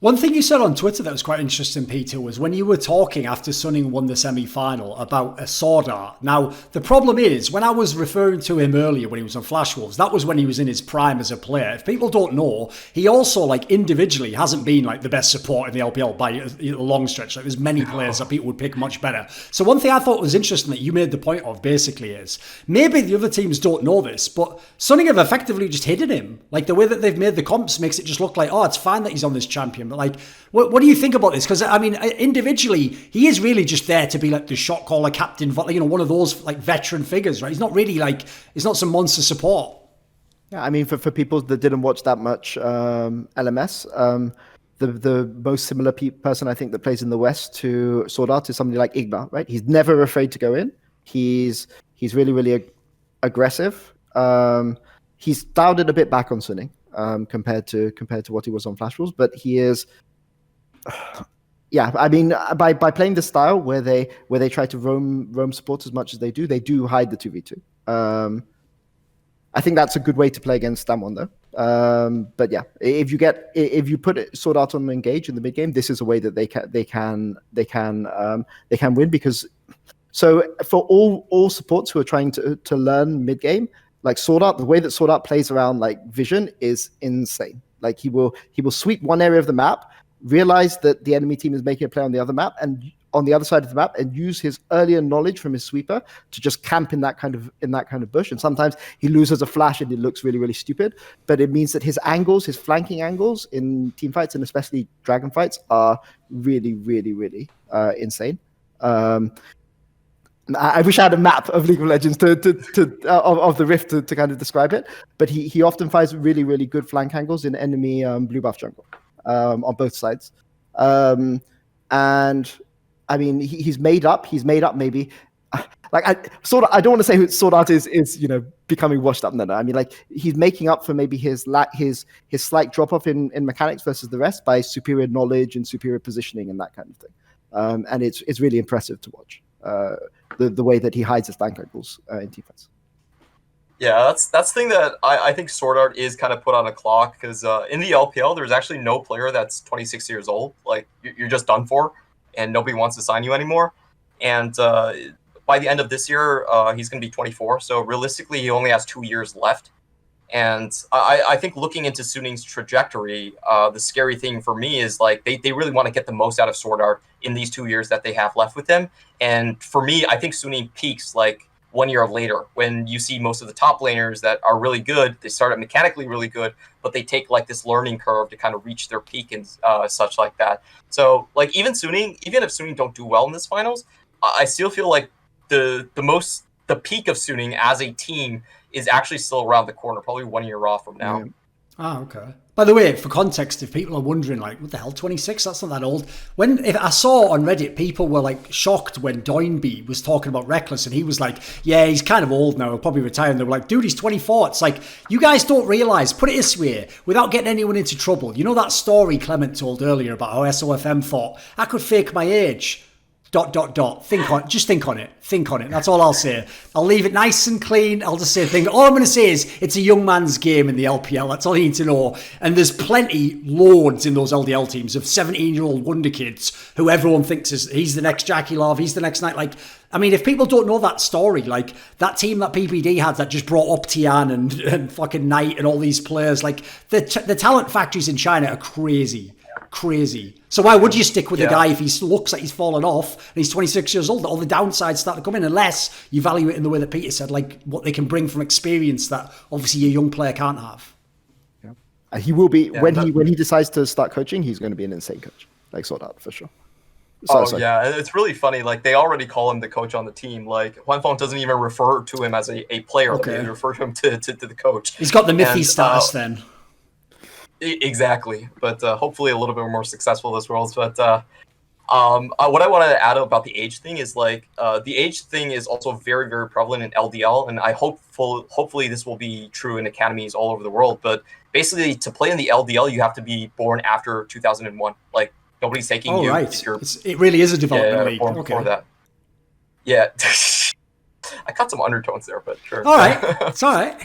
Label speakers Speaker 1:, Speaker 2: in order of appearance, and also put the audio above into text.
Speaker 1: One thing you said on Twitter that was quite interesting, Peter, was when you were talking after Sunning won the semi-final about a Swordart. Now, the problem is, when I was referring to him earlier when he was on Flash Wolves, that was when he was in his prime as a player. If people don't know, he also, like, individually hasn't been, like, the best support in the LPL by a long stretch. Like, there's many players that people would pick much better. So one thing I thought was interesting that you made the point of, basically, is maybe the other teams don't know this, but Sunning have effectively just hidden him. Like, the way that they've made the comps makes it just look like, oh, it's fine that he's on this champion. But, like, what do you think about this? Because, I mean, individually, he is really just there to be, like, the shot caller captain, you know, one of those, like, veteran figures, right? He's not really, like, he's not some monster support.
Speaker 2: Yeah, I mean, for people that didn't watch that much LMS, the most similar person I think that plays in the West to Swordart is somebody like Igna, right? He's never afraid to go in. He's really, really aggressive. He's dialed it a bit back on Sunning. Compared to what he was on Flash Wolves, but he is, yeah. I mean, by playing this style where they try to roam support as much as they do hide the 2v2. I think that's a good way to play against Damwon though. But yeah, if you put Swordart on engage in the mid game, this is a way that they can win, because so for all supports who are trying to learn mid game. Like Swordart, the way that Swordart plays around like vision is insane. Like he will sweep one area of the map, realize that the enemy team is making a play on the other map and on the other side of the map, and use his earlier knowledge from his sweeper to just camp in that kind of bush. And sometimes he loses a flash and it looks really, really stupid. But it means that his flanking angles in team fights and especially dragon fights are really, really, really insane. I wish I had a map of League of Legends of the Rift to kind of describe it, but he often finds really, really good flank angles in enemy blue buff jungle on both sides. And I mean, he's made up maybe. Like I don't want to say Swordart is becoming washed up. No. I mean, like he's making up for maybe his slight drop off in mechanics versus the rest by superior knowledge and superior positioning and that kind of thing. And it's really impressive to watch. The way that he hides his flank angles in defense.
Speaker 3: Yeah, that's the thing that I think Swordart is kind of put on a clock, because in the LPL, there's actually no player that's 26 years old. Like, you're just done for, and nobody wants to sign you anymore. And by the end of this year, he's going to be 24. So realistically, he only has 2 years left. And I think looking into Sunning's trajectory, the scary thing for me is like they really want to get the most out of Swordart in these 2 years that they have left with him. And for me, I think Sunning peaks like 1 year later, when you see most of the top laners that are really good. They start out mechanically really good, but they take like this learning curve to kind of reach their peak and such like that. So like even if Sunning don't do well in this finals, I still feel like the peak of Sunning as a team is actually still around the corner, probably 1 year off from now.
Speaker 1: Ah, okay. By the way, for context, if people are wondering, like, what the hell, 26? That's not that old. If I saw on Reddit, people were, like, shocked when Doinby was talking about Reckless, and he was like, yeah, he's kind of old now, he'll probably retire. And they were like, dude, he's 24. It's like, you guys don't realise, put it this way, without getting anyone into trouble. You know that story Clement told earlier about how SOFM thought, I could fake my age. ... Think on it. That's all I'll say. I'll leave it nice and clean. I'll just say all I'm going to say is it's a young man's game in the LPL. That's all you need to know. And there's loads in those LDL teams of 17-year-old wonder kids who everyone thinks he's the next Jackie Love, he's the next Knight. Like, I mean, if people don't know that story, like that team that PPD had that just brought up Tian and fucking Knight and all these players, like the talent factories in China are crazy. So why would you stick with a guy if he looks like he's fallen off and he's 26 years old? All the downsides start to come in, unless you value it in the way that Peter said, like what they can bring from experience that obviously a young player can't have.
Speaker 2: Yeah. He will be when he decides to start coaching. He's going to be an insane coach, like Swordart for sure.
Speaker 3: Yeah, it's really funny. Like they already call him the coach on the team. Like Huanfeng doesn't even refer to him as a player. Okay. They refer to him to the coach.
Speaker 1: He's got the Mythy status then.
Speaker 3: Exactly, but hopefully a little bit more successful this world. But what I want to add about the age thing is like the age thing is also very, very prevalent in LDL, and I hopefully this will be true in academies all over the world. But basically, to play in the LDL, you have to be born after 2001. Like nobody's taking you.
Speaker 1: Right. It really is a development league.
Speaker 3: Born before that. Yeah. I caught some undertones there, but sure.
Speaker 1: All right. It's all right.